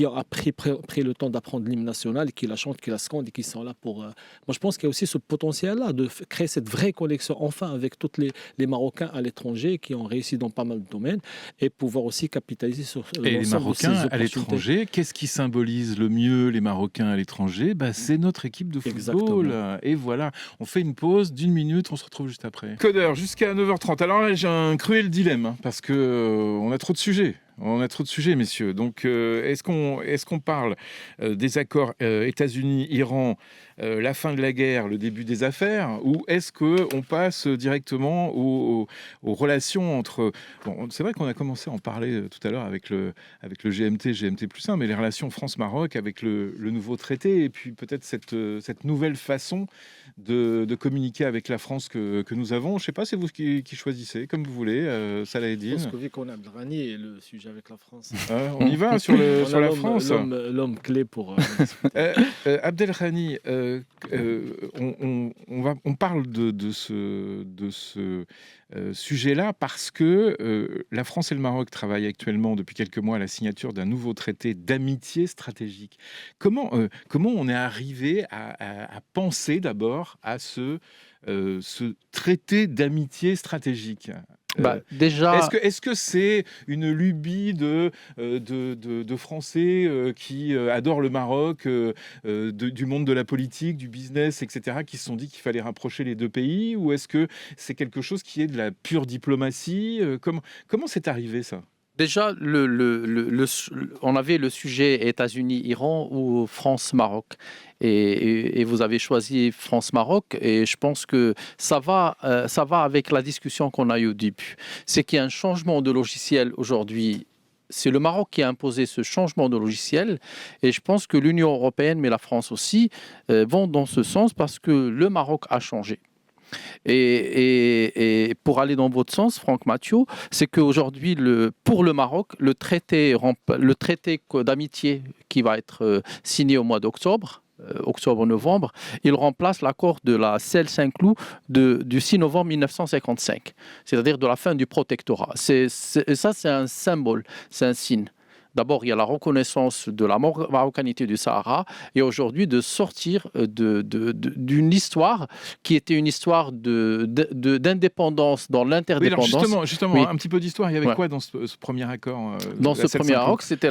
ont pris le temps d'apprendre l'hymne national, et qui la chantent, qui la scandent et qui sont là pour... Moi, je pense qu'il y a aussi ce potentiel-là de créer cette vraie connexion, enfin, avec tous les Marocains à l'étranger qui ont réussi dans pas mal de domaines et pouvoir aussi capitaliser sur et les Marocains à l'étranger, qu'est-ce qui symbolise le mieux les Marocains à l'étranger? C'est notre équipe de football. Exactement. Et voilà, on fait une pause d'1 minute, on se retrouve juste après. Codeur, jusqu'à 9h30. Alors là, j'ai un cruel dilemme, parce que on a trop de sujets. On a trop de sujets, messieurs. Donc, est-ce qu'on parle des accords États-Unis-Iran, la fin de la guerre, le début des affaires, ou est-ce qu'on passe directement aux relations entre... Bon, c'est vrai qu'on a commencé à en parler tout à l'heure avec le GMT+1, mais les relations France-Maroc avec le nouveau traité, et puis peut-être cette nouvelle façon de communiquer avec la France que nous avons. Je ne sais pas, c'est vous qui choisissez, comme vous voulez, Salah Eddine. Je pense que vu qu'on a Abdelrahmani et le sujet avec la France. On y va sur la France. L'homme clé pour... Abdelrahmani, on parle de ce sujet-là parce que la France et le Maroc travaillent actuellement depuis quelques mois à la signature d'un nouveau traité d'amitié stratégique. Comment on est arrivé à penser d'abord à ce traité d'amitié stratégique? Déjà, est-ce que c'est une lubie de Français qui adorent le Maroc, du monde de la politique, du business, etc., qui se sont dit qu'il fallait rapprocher les deux pays, ou est-ce que c'est quelque chose qui est de la pure diplomatie? Comment c'est arrivé ça? Déjà, on avait le sujet États-Unis-Iran ou France-Maroc. Et vous avez choisi France-Maroc. Et je pense que ça va avec la discussion qu'on a eue au début. C'est qu'il y a un changement de logiciel aujourd'hui. C'est le Maroc qui a imposé ce changement de logiciel. Et je pense que l'Union européenne, mais la France aussi, vont dans ce sens parce que le Maroc a changé. Et pour aller dans votre sens, Franck Mathieu, c'est qu'aujourd'hui, pour le Maroc, le traité d'amitié qui va être signé au mois d'octobre, octobre-novembre, il remplace l'accord de la Celle-Saint-Cloud du 6 novembre 1955, c'est-à-dire de la fin du protectorat. Ça, c'est un symbole, c'est un signe. D'abord, il y a la reconnaissance de la marocanité du Sahara et aujourd'hui de sortir d'une histoire qui était une histoire d'indépendance dans l'interdépendance. Oui, justement oui. Un petit peu d'histoire. Il y avait quoi dans ce premier accord Dans ce premier accord, c'était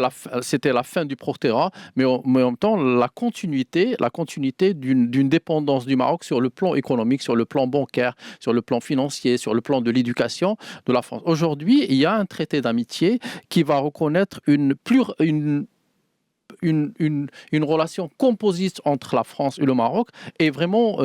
la fin du protectorat, mais en même temps la continuité d'une dépendance du Maroc sur le plan économique, sur le plan bancaire, sur le plan financier, sur le plan de l'éducation de la France. Aujourd'hui, il y a un traité d'amitié qui va reconnaître une relation composite entre la France et le Maroc et vraiment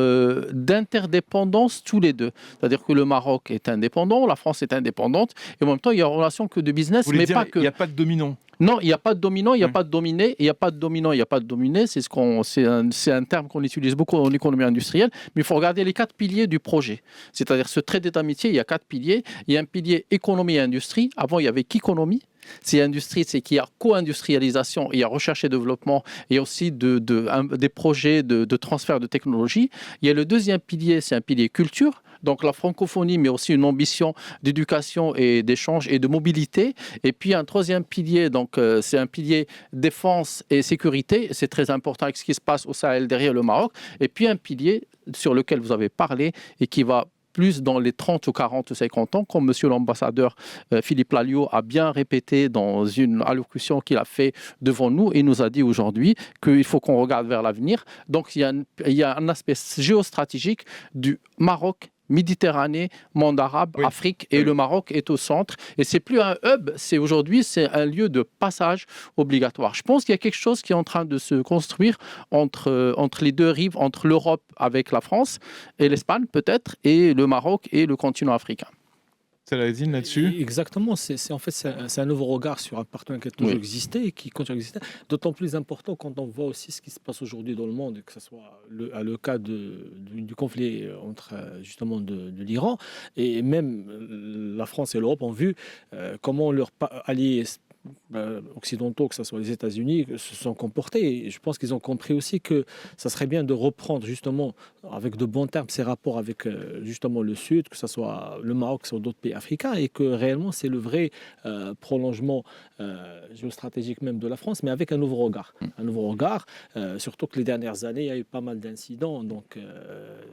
d'interdépendance tous les deux. C'est-à-dire que le Maroc est indépendant, la France est indépendante et en même temps il y a une relation que de business, mais pas que... Il n'y a pas de dominant. Non, il n'y a pas de dominant, il n'y a pas de dominé, il n'y a pas de dominant, il n'y a pas de dominé. C'est un terme qu'on utilise beaucoup en économie industrielle, mais il faut regarder les 4 piliers du projet. C'est-à-dire ce traité d'amitié, il y a 4 piliers. Il y a un pilier économie et industrie. Avant, il y avait qu'économie. C'est industrie, c'est qu'il y a co-industrialisation, il y a recherche et développement, et aussi des projets de transfert de technologie. Il y a le deuxième pilier, c'est un pilier culture. Donc la francophonie, mais aussi une ambition d'éducation et d'échange et de mobilité. Et puis un troisième pilier, donc c'est un pilier défense et sécurité. C'est très important avec ce qui se passe au Sahel derrière le Maroc. Et puis un pilier sur lequel vous avez parlé et qui va plus dans les 30 ou 40 ou 50 ans, comme monsieur l'ambassadeur Philippe Lalliot a bien répété dans une allocution qu'il a fait devant nous. Il nous a dit aujourd'hui qu'il faut qu'on regarde vers l'avenir. Donc, il y a un aspect géostratégique du Maroc, Méditerranée, monde arabe, Oui. Afrique, et le Maroc est au centre. Et c'est plus un hub, c'est un lieu de passage obligatoire. Je pense qu'il y a quelque chose qui est en train de se construire entre les deux rives, entre l'Europe avec la France et l'Espagne peut-être, et le Maroc et le continent africain. Saladin, là-dessus? Exactement, c'est un nouveau regard sur un partenaire qui a toujours Oui. existé et qui continue à exister. D'autant plus important quand on voit aussi ce qui se passe aujourd'hui dans le monde, que ce soit le cas du conflit entre justement de l'Iran, et même la France et l'Europe ont vu comment leurs alliés occidentaux, que ce soit les États-Unis, se sont comportés. Et je pense qu'ils ont compris aussi que ça serait bien de reprendre justement avec de bons termes ces rapports avec justement le Sud, que ce soit le Maroc, que ce soit d'autres pays africains, et que réellement c'est le vrai prolongement géostratégique même de la France, mais avec un nouveau regard. Un nouveau regard, surtout que les dernières années, il y a eu pas mal d'incidents donc,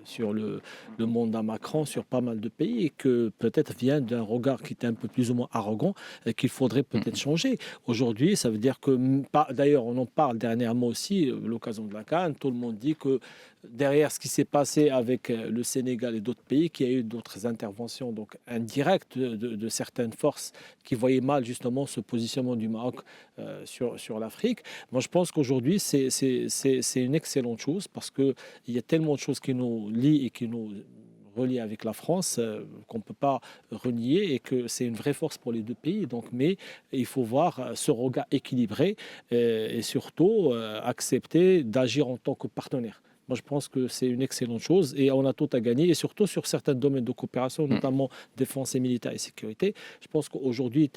sur le mandat Macron, sur pas mal de pays, et que peut-être vient d'un regard qui était un peu plus ou moins arrogant, et qu'il faudrait peut-être changer. Aujourd'hui, ça veut dire que, d'ailleurs, on en parle dernièrement aussi, l'occasion de la CAN, tout le monde dit que derrière ce qui s'est passé avec le Sénégal et d'autres pays, qu'il y a eu d'autres interventions donc indirectes de certaines forces qui voyaient mal justement ce positionnement du Maroc sur l'Afrique. Moi, je pense qu'aujourd'hui, c'est une excellente chose parce qu'il y a tellement de choses qui nous lient et qui nous relié avec la France, qu'on ne peut pas renier, et que c'est une vraie force pour les deux pays. Donc, mais il faut voir ce regard équilibré et surtout accepter d'agir en tant que partenaire. Moi, je pense que c'est une excellente chose et on a tout à gagner, et surtout sur certains domaines de coopération, notamment défense et militaire et sécurité. Je pense qu'aujourd'hui,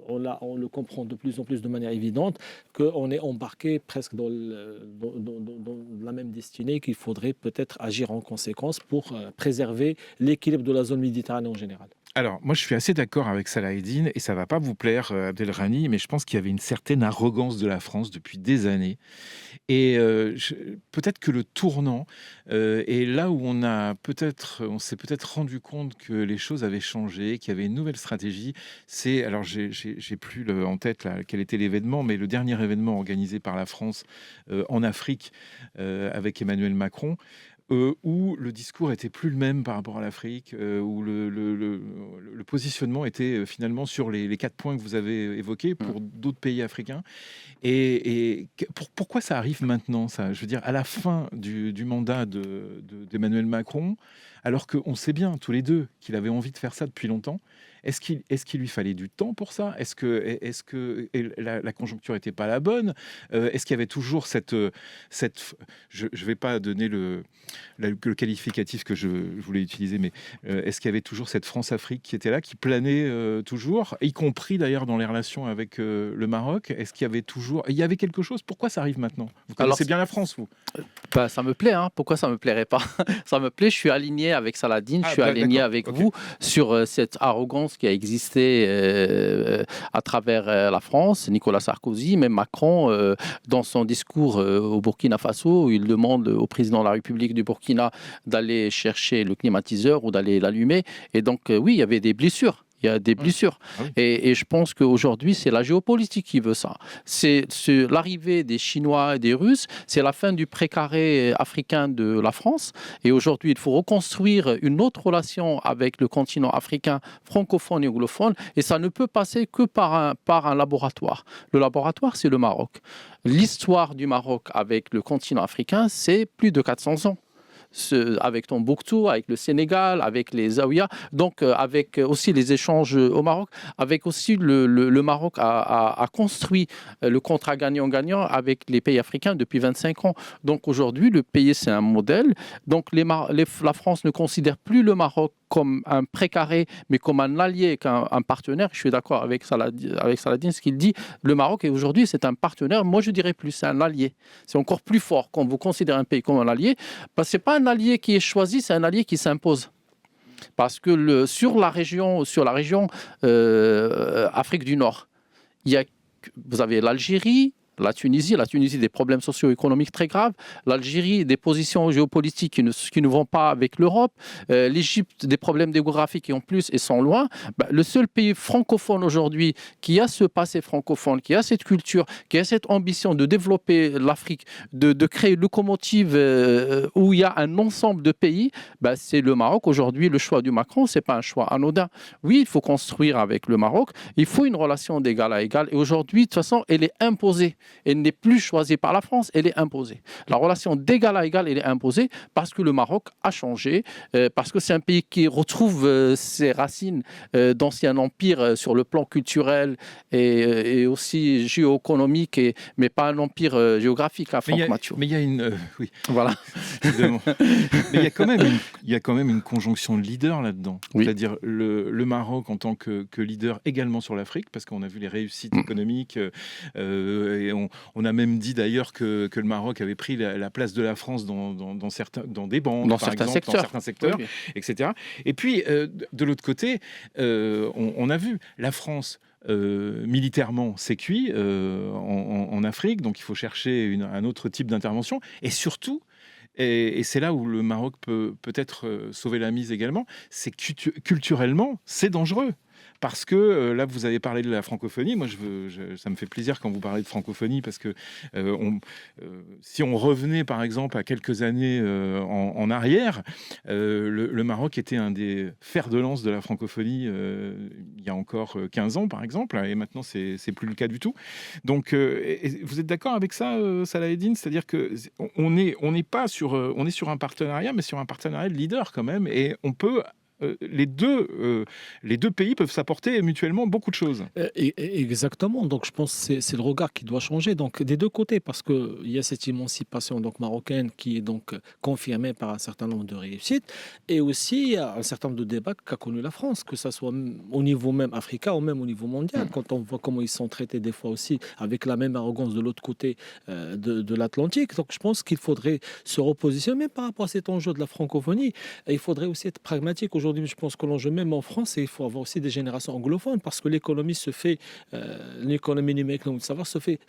on le comprend de plus en plus de manière évidente, qu'on est embarqué presque dans la même destinée, qu'il faudrait peut-être agir en conséquence pour préserver l'équilibre de la zone méditerranéenne en général. Alors, moi, je suis assez d'accord avec Saladin, et ça va pas vous plaire, Abdelrani, mais je pense qu'il y avait une certaine arrogance de la France depuis des années. Et peut-être que le tournant est là où on s'est peut-être rendu compte que les choses avaient changé, qu'il y avait une nouvelle stratégie. C'est, alors, j'ai plus en tête là, quel était l'événement, mais le dernier événement organisé par la France en Afrique avec Emmanuel Macron, où le discours était plus le même par rapport à l'Afrique, où le positionnement était finalement sur les 4 points que vous avez évoqués pour d'autres pays africains. Pourquoi ça arrive maintenant, ça? Je veux dire, à la fin du mandat d'Emmanuel Macron, alors qu'on sait bien tous les deux qu'il avait envie de faire ça depuis longtemps. Est-ce qu'il lui fallait du temps pour ça? Est-ce que la conjoncture n'était pas la bonne? Est-ce qu'il y avait toujours cette je ne vais pas donner le qualificatif que je voulais utiliser, mais est-ce qu'il y avait toujours cette France-Afrique qui était là, qui planait toujours, y compris d'ailleurs dans les relations avec le Maroc? Est-ce qu'il y avait toujours... Il y avait quelque chose? Pourquoi ça arrive maintenant? Vous connaissez bien la France, vous? Ça me plaît, hein. Pourquoi ça ne me plairait pas? Ça me plaît, je suis aligné avec Saladin, je suis aligné avec vous sur cette arrogance qui a existé à travers la France, Nicolas Sarkozy, même Macron, dans son discours au Burkina Faso, où il demande au président de la République du Burkina d'aller chercher le climatiseur ou d'aller l'allumer. Et donc, oui, il y avait des blessures. Il y a des blessures. Et je pense qu'aujourd'hui, c'est la géopolitique qui veut ça. C'est l'arrivée des Chinois et des Russes, c'est la fin du précaré africain de la France. Et aujourd'hui, il faut reconstruire une autre relation avec le continent africain francophone et anglophone. Et ça ne peut passer que par un laboratoire. Le laboratoire, c'est le Maroc. L'histoire du Maroc avec le continent africain, c'est plus de 400 ans. Avec Tombouctou, avec le Sénégal, avec les Zaouïas, donc avec aussi les échanges au Maroc, avec aussi le Maroc a construit le contrat gagnant-gagnant avec les pays africains depuis 25 ans. Donc aujourd'hui, le pays, c'est un modèle. Donc la France ne considère plus le Maroc comme un précaré, mais comme un allié, qu'un partenaire. Je suis d'accord avec Saladin, ce qu'il dit. Le Maroc, aujourd'hui, c'est un partenaire. Moi, je dirais plus, c'est un allié. C'est encore plus fort quand vous considérez un pays comme un allié, parce que ce n'est pas un allié qui est choisi, c'est un allié qui s'impose. Parce que sur la région Afrique du Nord, vous avez l'Algérie, La Tunisie, des problèmes socio-économiques très graves. L'Algérie, des positions géopolitiques qui ne vont pas avec l'Europe. L'Égypte, des problèmes démographiques et en plus, ils sont loin. Le seul pays francophone aujourd'hui qui a ce passé francophone, qui a cette culture, qui a cette ambition de développer l'Afrique, de créer une locomotive où il y a un ensemble de pays, c'est le Maroc. Aujourd'hui, le choix du Macron, ce n'est pas un choix anodin. Oui, il faut construire avec le Maroc. Il faut une relation d'égal à égal. Et aujourd'hui, de toute façon, elle est imposée. Elle n'est plus choisie par la France, elle est imposée. La relation d'égal à égal, elle est imposée parce que le Maroc a changé, parce que c'est un pays qui retrouve ses racines d'ancien empire sur le plan culturel et aussi géoéconomique, mais pas un empire géographique à Franck Mathieu. Mais il y a une... oui. Voilà. Mais il y a quand même une conjonction de leaders là-dedans. Oui. C'est-à-dire le Maroc en tant que leader également sur l'Afrique, parce qu'on a vu les réussites économiques. Et on a même dit d'ailleurs que le Maroc avait pris la place de la France dans des banques, dans certains secteurs, oui. etc. Et puis, de l'autre côté, on a vu la France... militairement, c'est cuit en Afrique, donc il faut chercher un autre type d'intervention. Et surtout, et c'est là où le Maroc peut peut-être sauver la mise également, c'est culturellement, c'est dangereux. Parce que là, vous avez parlé de la francophonie. Moi, ça me fait plaisir quand vous parlez de francophonie, parce que si on revenait, par exemple, à quelques années en arrière, le Maroc était un des fers de lance de la francophonie il y a encore 15 ans, par exemple, et maintenant, c'est plus le cas du tout. Donc, vous êtes d'accord avec ça, Salah Eddine? C'est-à-dire qu'on n'est pas sur... on est sur un partenariat, mais sur un partenariat de leader quand même, et on peut... les deux pays peuvent s'apporter mutuellement beaucoup de choses. Exactement. Donc, je pense que c'est le regard qui doit changer. Donc, des deux côtés, parce qu'il y a cette émancipation marocaine qui est donc confirmée par un certain nombre de réussites, et aussi il y a un certain nombre de débats qu'a connu la France, que ce soit au niveau même africain ou même au niveau mondial. Quand on voit comment ils sont traités des fois aussi avec la même arrogance de l'autre côté de l'Atlantique. Donc, je pense qu'il faudrait se repositionner même par rapport à cet enjeu de la francophonie. Et il faudrait aussi être pragmatique. Aujourd'hui, je pense que l'enjeu même en France, c'est qu'il faut avoir aussi des générations anglophones, parce que l'économie se fait, l'économie numérique, donc, savoir se fait,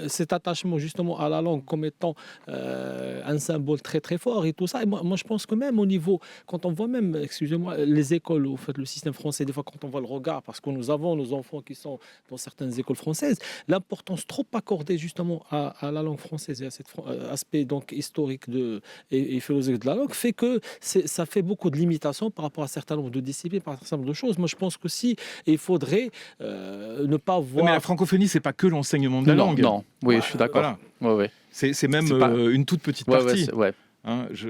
cet attachement justement à la langue comme étant un symbole très très fort et tout ça. Et moi, je pense que même au niveau, quand on voit même, excusez-moi, les écoles, au fait, le système français, des fois quand on voit le regard, parce que nous avons nos enfants qui sont dans certaines écoles françaises, l'importance trop accordée justement à la langue française et à cet aspect donc historique et philosophique de la langue fait que ça fait beaucoup de limitations par rapport à un certain nombre de disciplines, par un certain nombre de choses. Moi, je pense que si il faudrait ne pas voir... Mais la francophonie, c'est pas que l'enseignement de la langue. Non, oui, je suis d'accord. Voilà. Ouais. C'est même une toute petite partie. Hein, je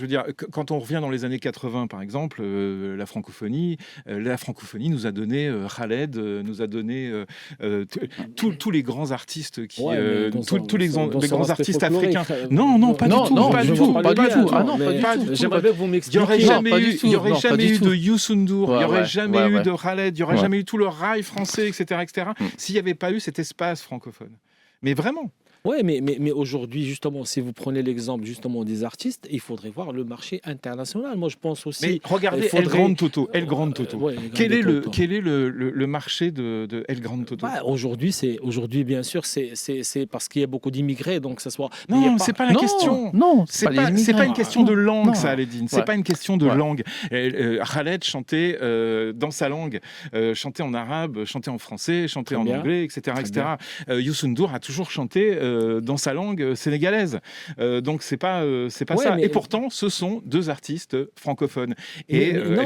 veux dire, quand on revient dans les années 80, par exemple, la francophonie nous a donné Khaled, nous a donné tous les grands artistes tous les grands artistes africains. Non, pas du tout. Ah non, pas du tout. J'aimerais bien que vous m'expliquiez. Il n'y aurait jamais eu de Youssou N'Dour, il n'y aurait jamais eu de Khaled, il n'y aurait jamais eu tout le rail français, etc. s'il n'y avait pas eu cet espace francophone. Mais vraiment. Oui, mais aujourd'hui, justement, si vous prenez l'exemple justement des artistes, il faudrait voir le marché international. Moi, je pense aussi... Mais regardez El Grand Toto. Quel est le marché de El Grand Toto? Aujourd'hui, bien sûr, c'est parce qu'il y a beaucoup d'immigrés, donc ça soit... Non, c'est pas la question. Non, c'est pas une question de langue, ça, Aledine. C'est pas une question de langue. Khaled chantait dans sa langue, chantait en arabe, chantait en français, chantait en anglais, etc. Youssou N'Dour a toujours chanté dans sa langue sénégalaise. Donc c'est pas ça. Et pourtant, ce sont deux artistes francophones. Et moi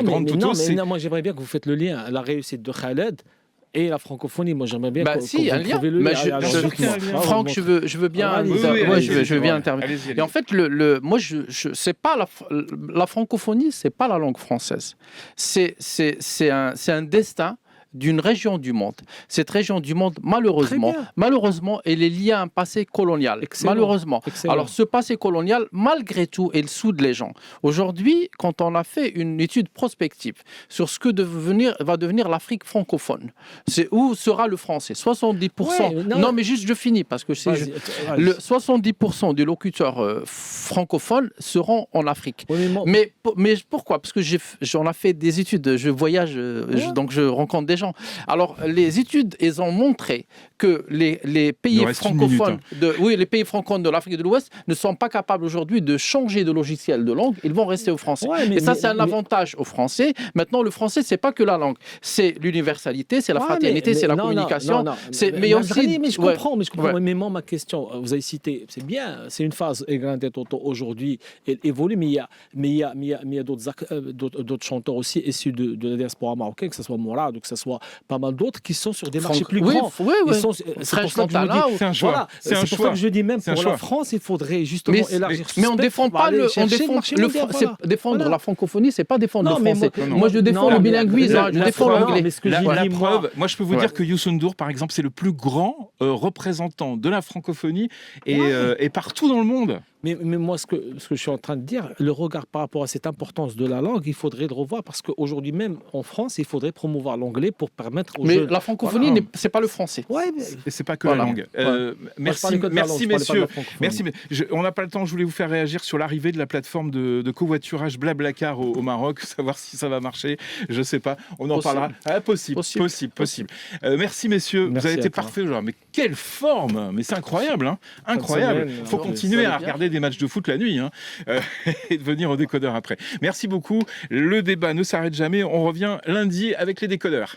j'aimerais bien que vous faites le lien, la réussite de Khaled et la francophonie. Moi j'aimerais bien que vous trouviez le lien. Franck, je veux bien, je veux bien intervenir. Et en fait, moi c'est pas la francophonie, c'est pas la langue française. C'est un destin d'une région du monde. Cette région du monde, malheureusement, elle est liée à un passé colonial. Excellent. Malheureusement. Excellent. Alors, ce passé colonial, malgré tout, il soude les gens. Aujourd'hui, quand on a fait une étude prospective sur ce que va devenir l'Afrique francophone, c'est où sera le français. 70%. Non, mais juste, je finis, parce que 70% des locuteurs francophones seront en Afrique. Mais pourquoi? Parce que j'en ai fait des études, je voyage, donc je rencontre des gens. gens. Alors, les études, elles ont montré que les pays francophones, les pays francophones de l'Afrique de l'Ouest ne sont pas capables aujourd'hui de changer de logiciel de langue. Ils vont rester au français. Ouais, et ça, c'est un avantage aux Français. Maintenant, le français, c'est pas que la langue, c'est l'universalité, c'est la fraternité, c'est la communication. Mais je comprends. Mais moi, ma question, vous avez cité, c'est bien, c'est une phase aujourd'hui, elle évolue, mais il y a d'autres chanteurs aussi issus de la diaspora marocaine, que ce soit Mourad ou que ce soit pas mal d'autres qui sont sur des marchés plus grands. C'est pour ça que je me dis, c'est un choix. Voilà, c'est pour ça que je dis même pour la France, il faudrait justement élargir. Mais on défend pas défendre la francophonie, c'est pas défendre le français. Moi, je défends le bilinguisme, je défends l'anglais. La preuve, moi, je peux vous dire que Youssou N'Dour, par exemple, c'est le plus grand représentant de la francophonie et partout dans le monde. Mais moi, ce que je suis en train de dire, le regard par rapport à cette importance de la langue, il faudrait le revoir parce qu'aujourd'hui même en France, il faudrait promouvoir l'anglais pour permettre aux jeunes... Mais la francophonie, c'est pas le français. Ouais, mais... c'est pas que la langue. Merci messieurs. Merci. On n'a pas le temps, je voulais vous faire réagir sur l'arrivée de la plateforme de covoiturage Blablacar au Maroc, savoir si ça va marcher, je sais pas. On en parlera. Possible. Merci messieurs, vous avez été parfaits aujourd'hui. Mais quelle forme! Mais c'est incroyable, hein. Incroyable. Il faut continuer à regarder des matchs de foot la nuit et de venir au décodeur après. Merci beaucoup. Le débat ne s'arrête jamais. On revient lundi avec les décodeurs.